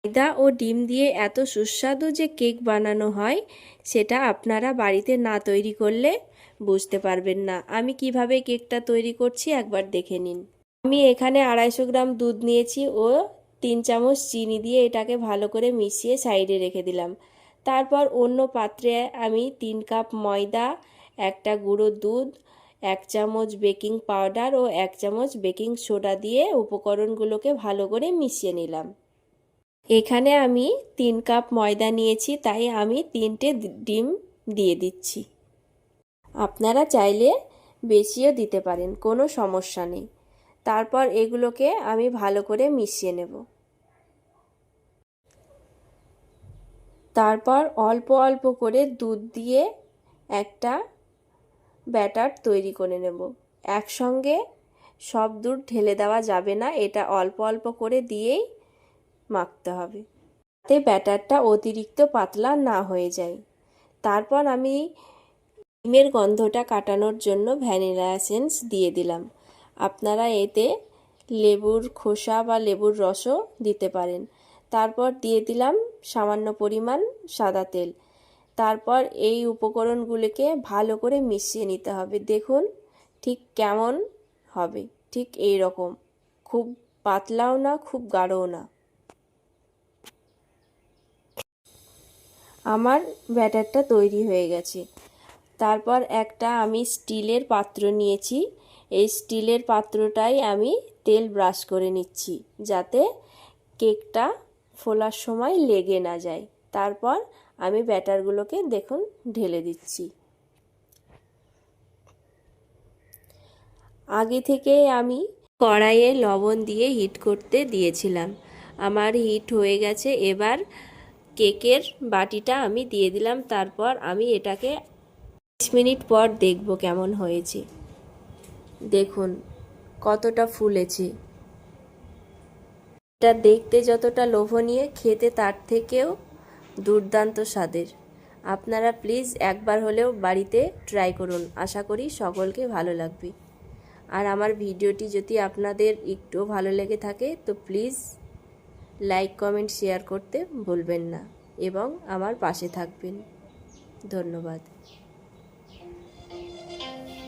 ময়দা ও ডিম দিয়ে এত সুস্বাদু যে কেক বানানো হয় সেটা আপনারা বাড়িতে না তৈরি করলে বুঝতে পারবেন না। আমি কিভাবে কেকটা তৈরি করছি একবার দেখে নিন। আমি এখানে 250 গ্রাম দুধ নিয়েছি ও 3 চামচ চিনি দিয়ে এটাকে ভালো করে মিশিয়ে সাইডে রেখে দিলাম। তারপর অন্য পাত্রে আমি 3 কাপ ময়দা, একটা গুঁড়ো দুধ, 1 চামচ বেকিং পাউডার ও 1 চামচ বেকিং সোডা দিয়ে উপকরণগুলোকে ভালো করে মিশিয়ে নিলাম। এখানে আমি 3 কাপ ময়দা নিয়েছি, তাই আমি 3টে ডিম দিয়ে দিচ্ছি। আপনারা চাইলে বেশিও দিতে পারেন, কোনো সমস্যা নেই। তারপর এগুলোকে আমি ভালো করে মিশিয়ে নেব। তারপর অল্প অল্প করে দুধ দিয়ে একটা ব্যাটার তৈরি করে নেব। একসঙ্গে সব দুধ ঢেলে দেওয়া যাবে না, এটা অল্প অল্প করে দিয়েই মাখতে হবে, যাতে ব্যাটারটা অতিরিক্ত পাতলা না হয়ে যায়। তারপর আমি ডিমের গন্ধটা কাটানোর জন্য ভ্যানিলা এসেন্স দিয়ে দিলাম। আপনারা এতে লেবুর খোসা বা লেবুর রসও দিতে পারেন। তারপর দিয়ে দিলাম সামান্য পরিমাণ সাদা তেল। তারপর এই উপকরণগুলিকে ভালো করে মিশিয়ে নিতে হবে। দেখুন ঠিক কেমন হবে, ঠিক এই রকম, খুব পাতলাও না খুব গাঢ়ও না। আমার ব্যাটারটা তৈরি হয়ে গেছে। তারপর একটা আমি স্টিলের পাত্র নিয়েছি, এই স্টিলের পাত্রটাই আমি তেল ব্রাশ করে নিচ্ছি যাতে কেকটা ফোলার সময় লেগে না যায়। তারপর আমি ব্যাটারগুলোকে দেখুন ঢেলে দিচ্ছি। আগে থেকে আমি কড়াইয়ে লবণ দিয়ে হিট করতে দিয়েছিলাম, আমার হিট হয়ে গেছে। এবার কেকের বাটিটা আমি দিয়ে দিলাম। তারপর আমি এটাকে 20 মিনিট পর দেখব কেমন হয়েছে। দেখুন কতটা ফুলেছে। এটা দেখতে যতটা লোভনীয়, খেতে তার থেকেও দুর্দান্ত স্বাদের। আপনারা প্লিজ একবার হলেও বাড়িতে ট্রাই করুন, আশা করি সকলকে ভালো লাগবে। আর আমার ভিডিওটি যদি আপনাদের একটু ভালো লেগে থাকে তো প্লিজ লাইক কমেন্ট শেয়ার করতে ভুলবেন না এবং আমার পাশে থাকবেন। ধন্যবাদ।